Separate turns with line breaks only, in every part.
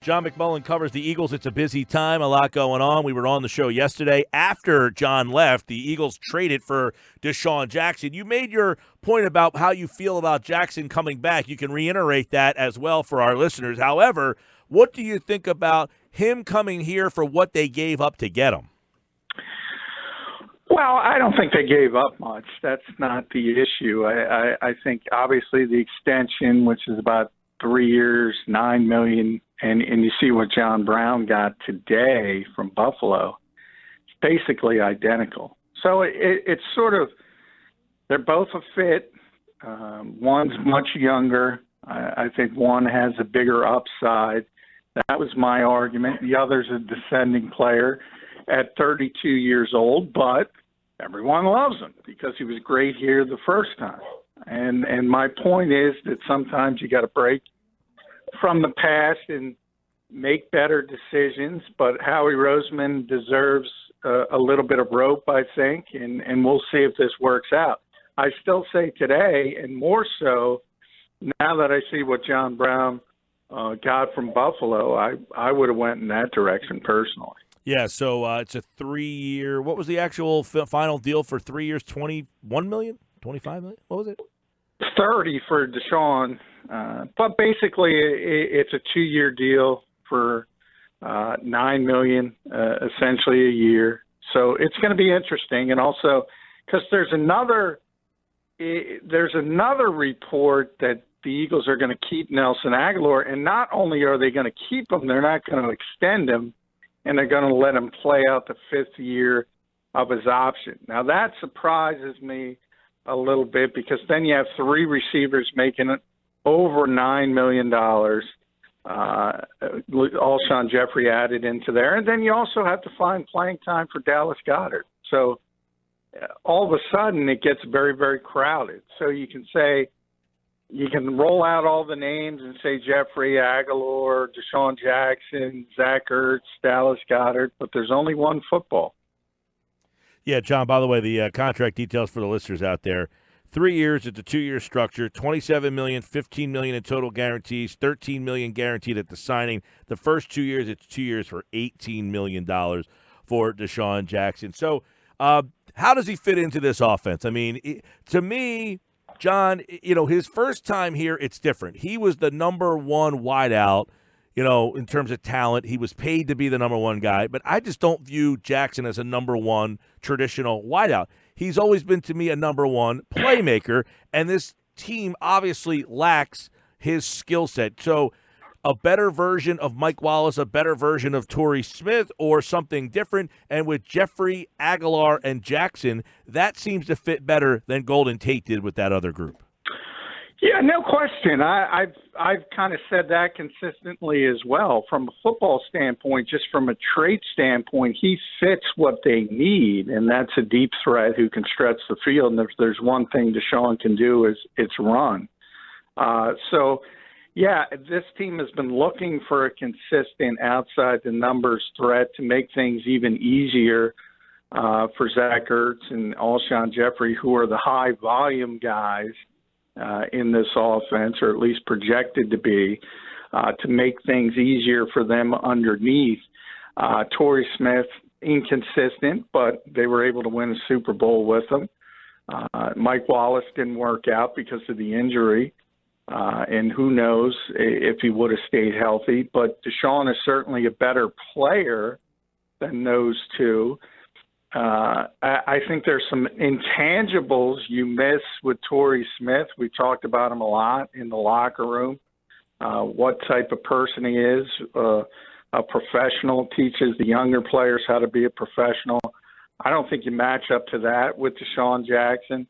John McMullen covers the Eagles. It's a busy time, a lot going on. We were on the show yesterday. After John left, the Eagles traded for Desean Jackson. You made your point about how you feel about Jackson coming back. You can reiterate that as well for our listeners. However, what do you think about him coming here for what they gave up to get him?
Well, I don't think they gave up much. That's not the issue. I think obviously the extension, which is about 3 years, $9 million, and you see what John Brown got today from Buffalo, it's basically identical. So it's sort of, they're both a fit. One's much younger. I think one has a bigger upside. That was my argument. The other's a descending player at 32 years old, but everyone loves him because he was great here the first time. And my point is that sometimes you got to break from the past and make better decisions. But Howie Roseman deserves a little bit of rope, I think, and we'll see if this works out. I still say today, and more so now that I see what John Brown got from Buffalo, I would have went in that direction personally.
Yeah, so it's a 3-year. What was the actual final deal for 3 years? $21 million? $25 million? What was it?
30 for Desean, but basically it's a 2-year deal for $9 million, essentially a year. So it's going to be interesting, and also because there's another report that the Eagles are going to keep Nelson Aguilar, and not only are they going to keep him, they're not going to extend him, and they're going to let him play out the 5th year of his option. Now, that surprises me a little bit because then you have 3 receivers making it over $9 million. Alshon Jeffrey added into there. And then you also have to find playing time for Dallas Goedert. So all of a sudden it gets very, very crowded. So you can say, you can roll out all the names and say Jeffrey, Aguilar, Desean Jackson, Zach Ertz, Dallas Goedert, but there's only one football.
Yeah, John, by the way, the contract details for the listeners out there. 3 years, it's a 2-year structure, $27 million, $15 million in total guarantees, $13 million guaranteed at the signing. The first 2 years, it's 2 years for $18 million for Desean Jackson. So how does he fit into this offense? I mean, to me, John, his first time here, it's different. He was the number one wideout, in terms of talent. He was paid to be the number one guy, but I just don't view Jackson as a number one traditional wideout. He's always been, to me, a number one playmaker, and this team obviously lacks his skill set. So a better version of Mike Wallace, a better version of Torrey Smith, or something different. And with Jeffrey, Aguilar, and Jackson, that seems to fit better than Golden Tate did with that other group.
Yeah, no question. I've kind of said that consistently as well. From a football standpoint, just from a trait standpoint, he fits what they need, and that's a deep threat who can stretch the field. And if there's one thing Desean can do, is it's run. Yeah, this team has been looking for a consistent outside the numbers threat to make things even easier for Zach Ertz and Alshon Jeffrey, who are the high volume guys in this offense, or at least projected to be, to make things easier for them underneath. Torrey Smith, inconsistent, but they were able to win a Super Bowl with him. Mike Wallace didn't work out because of the injury. And who knows if he would have stayed healthy. But Desean is certainly a better player than those two. I think there's some intangibles you miss with Torrey Smith. We talked about him a lot in the locker room, what type of person he is. A professional, teaches the younger players how to be a professional. I don't think you match up to that with Desean Jackson.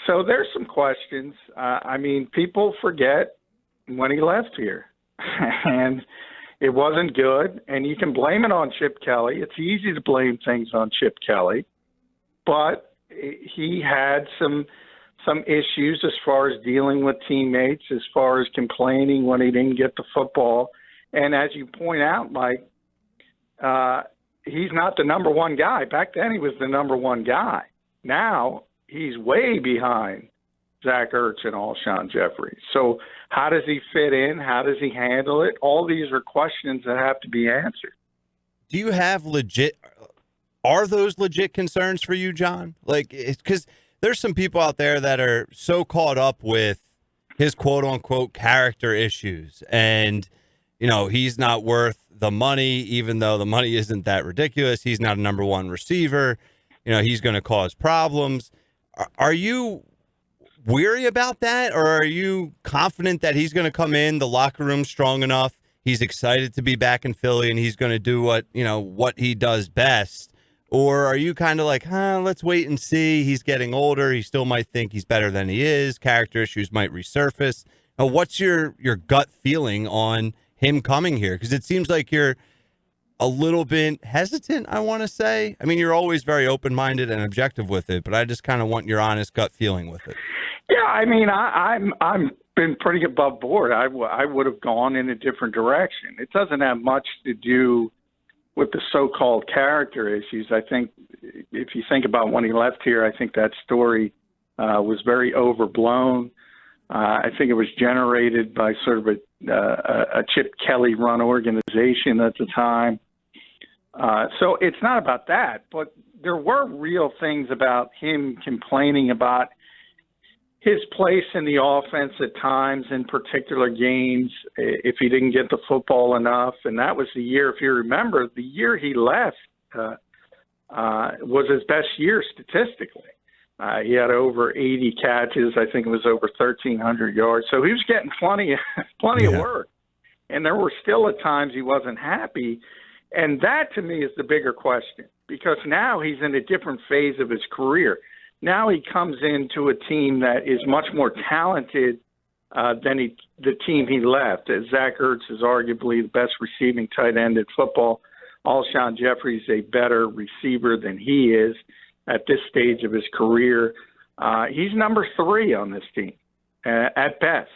So there's some questions. People forget when he left here, and it wasn't good, and you can blame it on Chip Kelly. It's easy to blame things on Chip Kelly, but he had some issues as far as dealing with teammates, as far as complaining when he didn't get the football. And as you point out, Mike, he's not the number one guy. Back then he was the number one guy. Now he's way behind Zach Ertz and Alshon Jeffrey. So how does he fit in? How does he handle it? All these are questions that have to be answered.
Do you have are those legit concerns for you, John? Like, because there's some people out there that are so caught up with his quote unquote character issues, and he's not worth the money, even though the money isn't that ridiculous. He's not a number one receiver. He's going to cause problems. Are you weary about that, or are you confident that he's going to come in, the locker room strong enough, he's excited to be back in Philly, and he's going to do what he does best? Or are you kind of like, let's wait and see. He's getting older. He still might think he's better than he is. Character issues might resurface. What's your gut feeling on him coming here? Because it seems like you're a little bit hesitant, I want to say. I mean, you're always very open-minded and objective with it, but I just kind of want your honest gut feeling with it.
Yeah, I mean, I'm been pretty above board. I would have gone in a different direction. It doesn't have much to do with the so-called character issues. I think if you think about when he left here, I think that story was very overblown. I think it was generated by sort of a Chip Kelly-run organization at the time. So it's not about that, but there were real things about him complaining about his place in the offense at times in particular games if he didn't get the football enough. And that was the year, if you remember, the year he left was his best year statistically. He had over 80 catches. I think it was over 1,300 yards. So he was getting plenty of work. And there were still at times he wasn't happy. And that, to me, is the bigger question, because now he's in a different phase of his career. Now he comes into a team that is much more talented than the team he left. Zach Ertz is arguably the best receiving tight end in football. Alshon Jeffrey is a better receiver than he is at this stage of his career. He's number 3 on this team at best.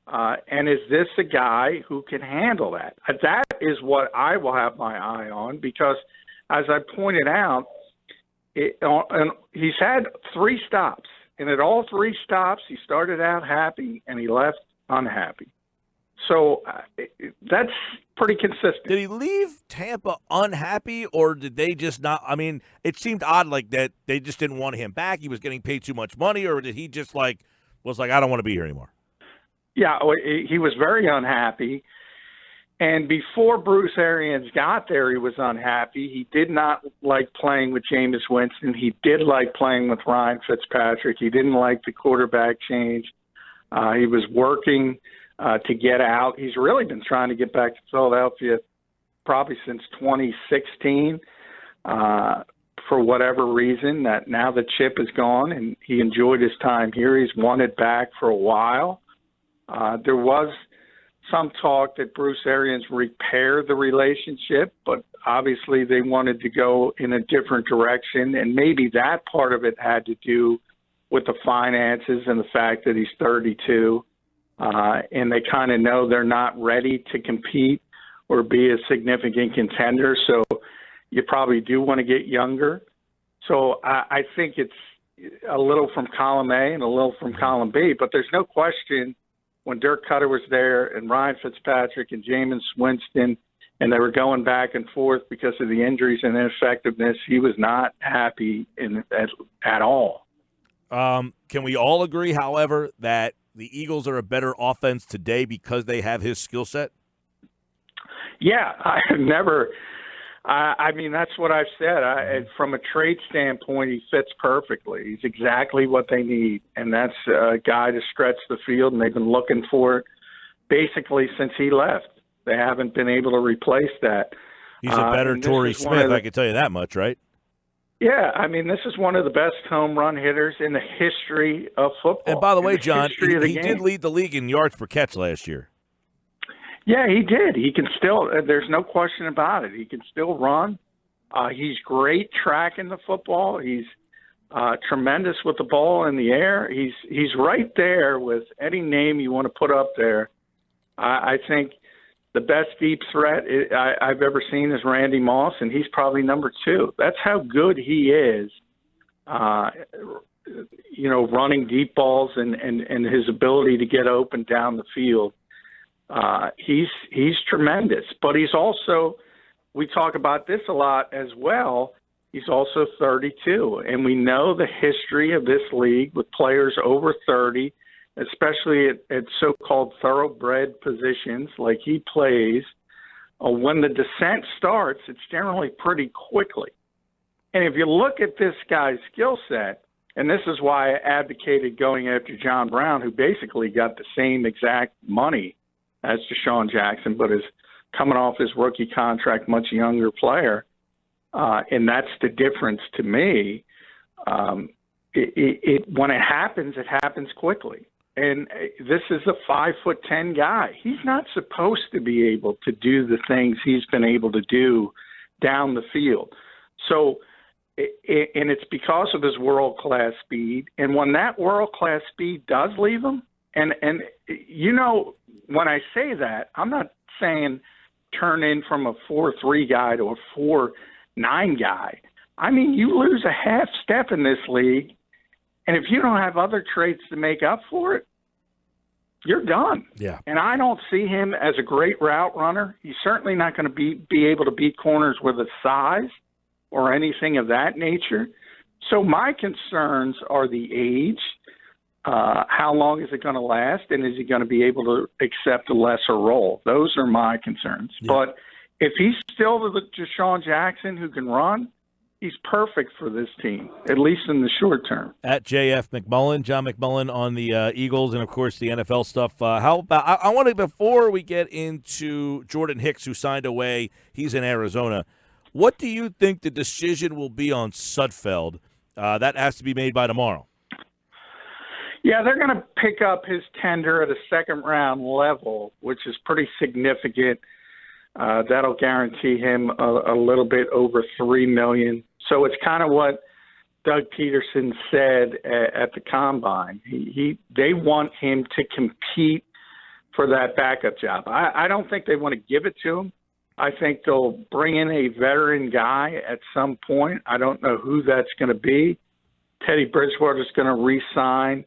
And is this a guy who can handle that? That is what I will have my eye on, because, as I pointed out, he's had 3 stops, and at all 3 stops, he started out happy and he left unhappy. So that's pretty consistent.
Did he leave Tampa unhappy, or did they just not? I mean, it seemed odd, like that they just didn't want him back. He was getting paid too much money, or did he just was like, I don't want to be here anymore?
Yeah, he was very unhappy. And before Bruce Arians got there, he was unhappy. He did not like playing with Jameis Winston. He did like playing with Ryan Fitzpatrick. He didn't like the quarterback change. He was working to get out. He's really been trying to get back to Philadelphia probably since 2016 for whatever reason. That now the chip is gone, and he enjoyed his time here. He's wanted back for a while. There was some talk that Bruce Arians repair the relationship, but obviously they wanted to go in a different direction, and maybe that part of it had to do with the finances and the fact that he's 32, and they kind of know they're not ready to compete or be a significant contender, so you probably do want to get younger. So I think it's a little from column A and a little from column B, but there's no question when Dirk Cutter was there and Ryan Fitzpatrick and Jameis Winston, and they were going back and forth because of the injuries and ineffectiveness, he was not happy at all.
Can we all agree, however, that the Eagles are a better offense today because they have his skill set?
Yeah, I mean, that's what I've said. From a trade standpoint, he fits perfectly. He's exactly what they need, and that's a guy to stretch the field, and they've been looking for it basically since he left. They haven't been able to replace that.
He's a better Torrey Smith, I can tell you that much, right?
Yeah, I mean, this is one of the best home run hitters in the history of football.
And by the way, John, he did lead the league in yards per catch last year.
Yeah, he did. He can still – there's no question about it. He can still run. He's great tracking the football. He's tremendous with the ball in the air. He's right there with any name you want to put up there. I think the best deep threat I've ever seen is Randy Moss, and he's probably number 2. That's how good he is running deep balls and his ability to get open down the field. He's tremendous, but he's also, we talk about this a lot as well, he's also 32, and we know the history of this league with players over 30, especially at so-called thoroughbred positions like he plays. When the descent starts, it's generally pretty quickly. And if you look at this guy's skill set, and this is why I advocated going after John Brown, who basically got the same exact money as Desean Jackson, but is coming off his rookie contract, much younger player. And that's the difference to me. When it happens quickly. And this is a 5'10" guy. He's not supposed to be able to do the things he's been able to do down the field. So, and it's because of his world-class speed. And when that world-class speed does leave him, and when I say that, I'm not saying turn in from a 4.3 guy to a 4.9 guy. I mean, you lose a half step in this league, and if you don't have other traits to make up for it, you're done.
Yeah.
And I don't see him as a great route runner. He's certainly not going to be able to beat corners with his size or anything of that nature. So my concerns are the age. How long is it going to last, and is he going to be able to accept a lesser role? Those are my concerns. Yeah. But if he's still the Desean Jackson who can run, he's perfect for this team, at least in the short term.
At JF McMullen, John McMullen on the Eagles, and of course the NFL stuff. How about I want to, before we get into Jordan Hicks, who signed away, he's in Arizona. What do you think the decision will be on Sudfeld? That has to be made by tomorrow.
Yeah, they're going to pick up his tender at a second-round level, which is pretty significant. That'll guarantee him a little bit over $3 million. So it's kind of what Doug Peterson said at the Combine. They want him to compete for that backup job. I don't think they want to give it to him. I think they'll bring in a veteran guy at some point. I don't know who that's going to be. Teddy Bridgewater's going to re-sign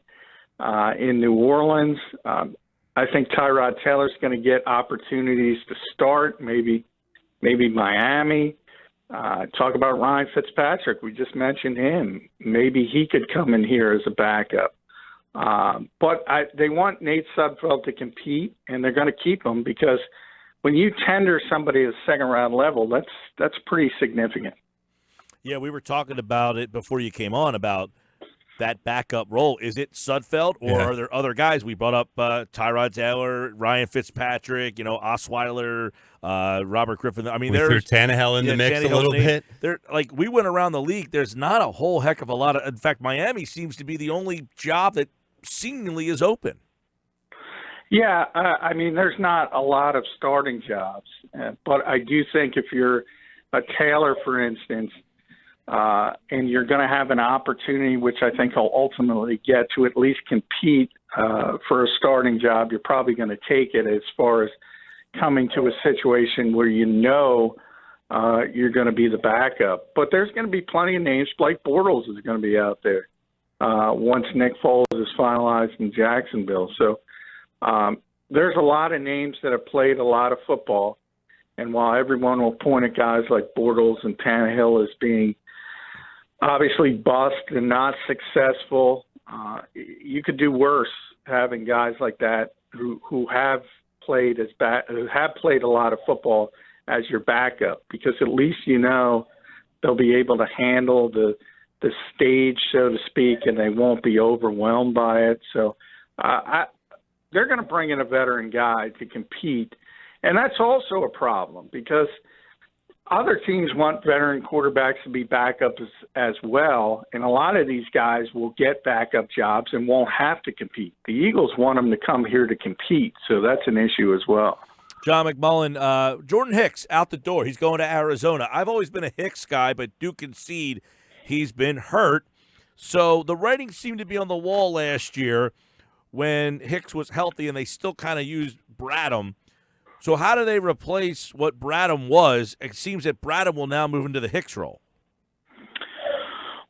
in New Orleans. I think Tyrod Taylor's going to get opportunities to start, maybe Miami. Talk about Ryan Fitzpatrick. We just mentioned him. Maybe he could come in here as a backup. But they want Nate Sudfeld to compete, and they're going to keep him because when you tender somebody at the second-round level, that's pretty significant.
Yeah, we were talking about it before you came on about that backup role. Is it Sudfeld, or are there other guys? We brought up Tyrod Taylor, Ryan Fitzpatrick, Osweiler, Robert Griffin. I mean,
we threw Tannehill in the mix a little bit.
We went around the league. There's not a whole heck of a lot of. In fact, Miami seems to be the only job that seemingly is open.
Yeah, I mean, there's not a lot of starting jobs, but I do think if you're a Taylor, for instance, and you're going to have an opportunity, which I think he'll ultimately get, to at least compete for a starting job, you're probably going to take it as far as coming to a situation where you're going to be the backup. But there's going to be plenty of names. Blake Bortles is going to be out there once Nick Foles is finalized in Jacksonville. So there's a lot of names that have played a lot of football. And while everyone will point at guys like Bortles and Tannehill as being obviously bust and not successful, you could do worse having guys like that who have played a lot of football as your backup, because at least they'll be able to handle the stage, so to speak, and they won't be overwhelmed by it. So they're going to bring in a veteran guy to compete. And that's also a problem because other teams want veteran quarterbacks to be backups as well, and a lot of these guys will get backup jobs and won't have to compete. The Eagles want them to come here to compete, so that's an issue as well.
John McMullen, Jordan Hicks out the door. He's going to Arizona. I've always been a Hicks guy, but do concede he's been hurt. So the writing seemed to be on the wall last year when Hicks was healthy, and they still kind of used Bradham. So how do they replace what Bradham was? It seems that Bradham will now move into the Hicks role.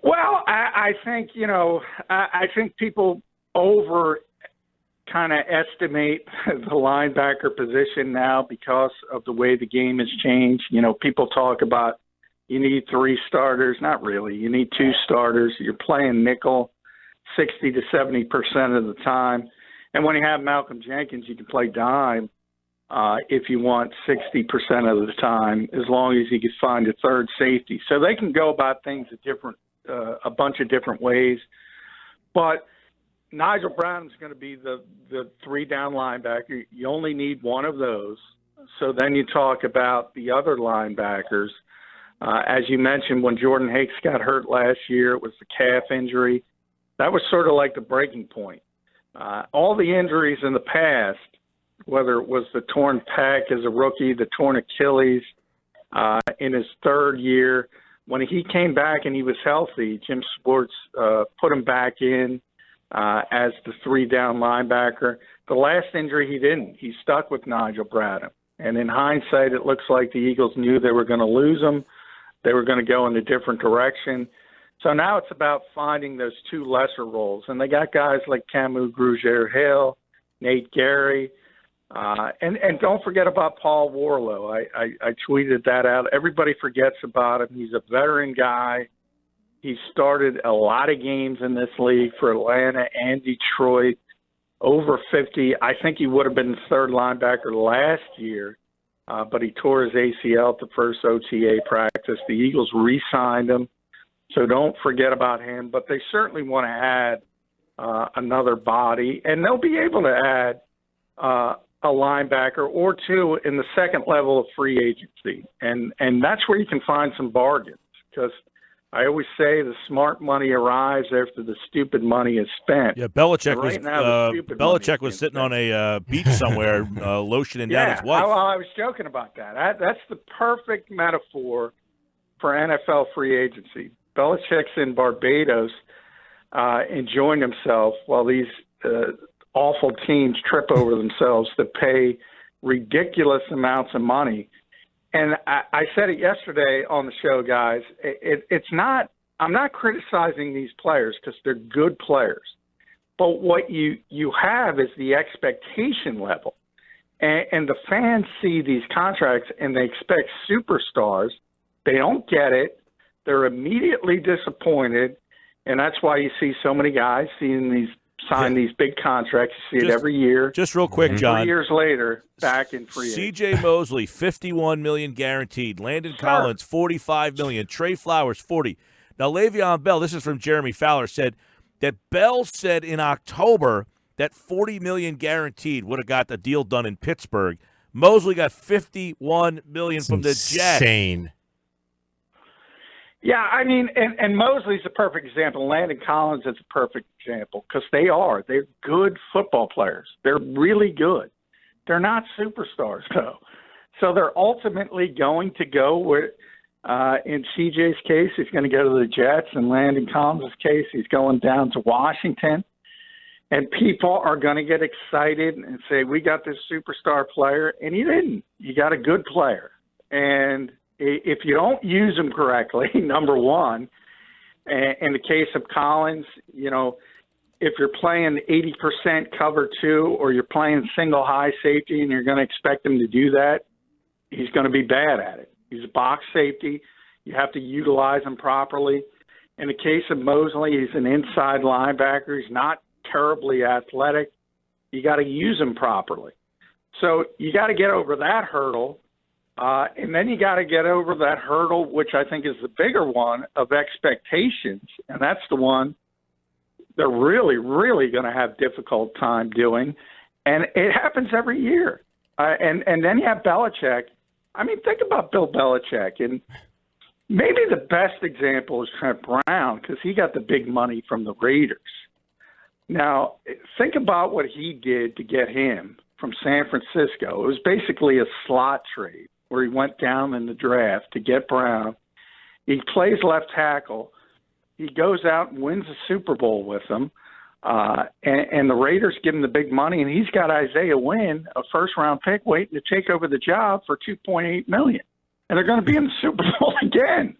Well, I think, I think people kind of estimate the linebacker position now because of the way the game has changed. People talk about you need 3 starters. Not really. You need 2 starters. You're playing nickel 60 to 70% of the time. And when you have Malcolm Jenkins, you can play dime if you want 60% of the time, as long as you can find a third safety. So they can go about things a bunch of different ways. But Nigel Brown is going to be the 3-down linebacker. You only need one of those. So then you talk about the other linebackers. As you mentioned, when Jordan Hakes got hurt last year, it was the calf injury. That was sort of like the breaking point. All the injuries in the past, whether it was the torn pec as a rookie, the torn Achilles in his 3rd year, when he came back and he was healthy, Jim Schwartz put him back in as the 3-down linebacker. The last injury he didn't. He stuck with Nigel Bradham. And in hindsight, it looks like the Eagles knew they were going to lose him. They were going to go in a different direction. So now it's about finding those 2 lesser roles. And they got guys like Camus Grugier-Hill, Nate Gary, and don't forget about Paul Warlow. I tweeted that out. Everybody forgets about him. He's a veteran guy. He started a lot of games in this league for Atlanta and Detroit, over 50. I think he would have been the 3rd linebacker last year, but he tore his ACL at the first OTA practice. The Eagles re-signed him, so don't forget about him. But they certainly want to add another body, and they'll be able to add a linebacker or 2 in the 2nd level of free agency. And that's where you can find some bargains, because I always say the smart money arrives after the stupid money is spent.
Yeah, Belichick was sitting on a beach somewhere, lotioning down his wife.
I was joking about that. That's the perfect metaphor for NFL free agency. Belichick's in Barbados enjoying himself while these awful teams trip over themselves to pay ridiculous amounts of money. And I said it yesterday on the show, guys. It's not – I'm not criticizing these players because they're good players. But what you have is the expectation level. And the fans see these contracts and they expect superstars. They don't get it. They're immediately disappointed. And that's why you see so many guys sign these big contracts. You see it every year.
Just real quick, John.
3 years later, back in free agency.
C.J. Mosley, $51 million guaranteed. Landon Collins, $45 million. Trey Flowers, $40. Now, Le'Veon Bell, this is from Jeremy Fowler, said that Bell said in October that $40 million guaranteed would have got the deal done in Pittsburgh. Mosley got $51 million from the Jets.
Insane.
Yeah, I mean, and Mosley's a perfect example. Landon Collins is a perfect example because they're good football players. They're really good. They're not superstars, though. So they're ultimately going to go where, in CJ's case, he's going to go to the Jets. In Landon Collins' case, he's going down to Washington. And people are going to get excited and say, we got this superstar player. And you didn't. You got a good player. And if you don't use them correctly, number one, in the case of Collins, if you're playing 80% cover 2 or you're playing single high safety and you're going to expect him to do that, he's going to be bad at it. He's a box safety. You have to utilize him properly. In the case of Mosley, he's an inside linebacker. He's not terribly athletic. You got to use him properly. So you got to get over that hurdle. And then you got to get over that hurdle, which I think is the bigger one, of expectations. And that's the one they're really, really going to have difficult time doing. And it happens every year. And then you have Belichick. I mean, think about Bill Belichick. And maybe the best example is Trent Brown because he got the big money from the Raiders. Now, think about what he did to get him from San Francisco. It was basically a slot trade where he went down in the draft to get Brown. He plays left tackle. He goes out and wins a Super Bowl with them. And the Raiders give him the big money, and he's got Isaiah Wynn, a first-round pick, waiting to take over the job for $2.8 million. And they're going to be in the Super Bowl again.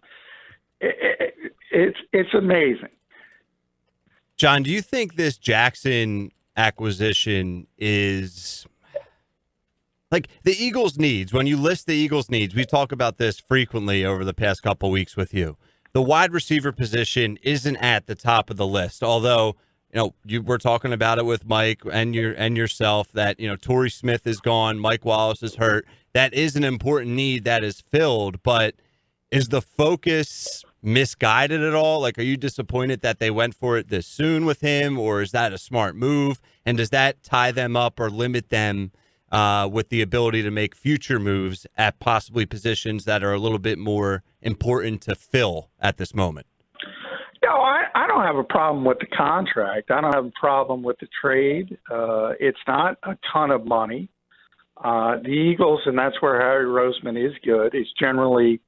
It's amazing.
John, do you think this Jackson acquisition is like the Eagles' needs? When you list the Eagles' needs, we talk about this frequently over the past couple weeks with you. The wide receiver position isn't at the top of the list, although you were talking about it with Mike and yourself that Torrey Smith is gone, Mike Wallace is hurt. That is an important need that is filled, but is the focus misguided at all? Like, are you disappointed that they went for it this soon with him, or is that a smart move? And does that tie them up or limit them with the ability to make future moves at possibly positions that are a little bit more important to fill at this moment?
No, I don't have a problem with the contract. I don't have a problem with the trade. It's not a ton of money. The Eagles, and that's where Harry Roseman is good, is generally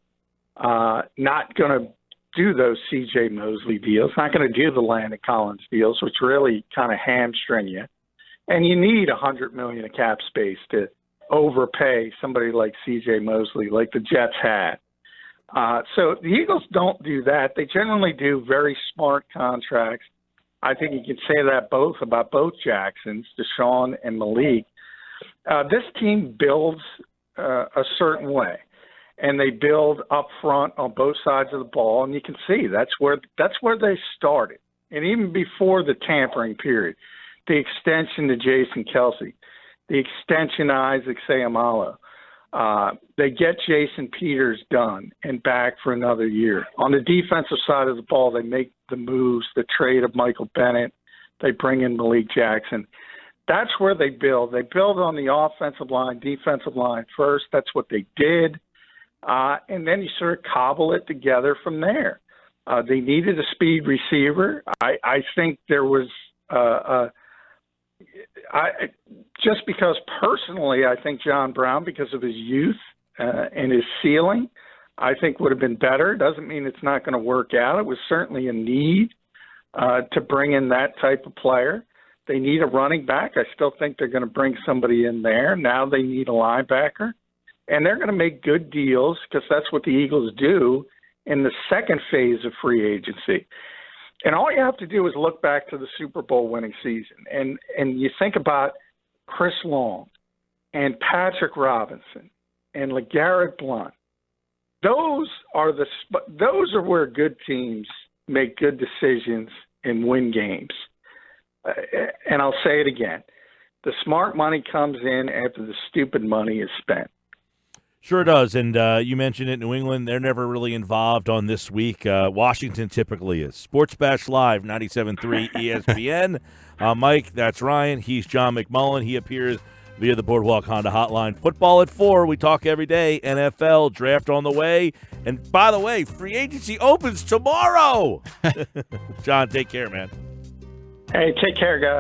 not going to do those C.J. Mosley deals, not going to do the Landon Collins deals, which really kind of hamstring you. And you need $100 million of cap space to overpay somebody like C.J. Mosley, like the Jets had. So the Eagles don't do that. They generally do very smart contracts. I think you can say that about both Jacksons, Desean and Malik. This team builds a certain way, and they build up front on both sides of the ball, and you can see that's where they started. And even before the tampering period, the extension to Jason Kelsey, the extension to Isaac Seumalo. They get Jason Peters done and back for another year. On the defensive side of the ball, they make the moves, the trade of Michael Bennett. They bring in Malik Jackson. That's where they build. They build on the offensive line, defensive line first. That's what they did. And then you sort of cobble it together from there. They needed a speed receiver. I think there was just because personally, I think John Brown, because of his youth and his ceiling, I think would have been better. Doesn't mean it's not going to work out. It was certainly a need to bring in that type of player. They need a running back. I still think they're going to bring somebody in there. Now they need a linebacker. And they're going to make good deals because that's what the Eagles do in the second phase of free agency. And all you have to do is look back to the Super Bowl winning season. And you think about Chris Long and Patrick Robinson and LeGarrette Blount. Those are where good teams make good decisions and win games. And I'll say it again. The smart money comes in after the stupid money is spent.
Sure does, and you mentioned it, New England, they're never really involved on This Week. Washington typically is. Sports Bash Live, 97.3 ESPN. Mike, that's Ryan. He's John McMullen. He appears via the Boardwalk Honda Hotline. Football at 4, we talk every day. NFL, draft on the way. And by the way, free agency opens tomorrow. John, take care, man.
Hey, take care, guys.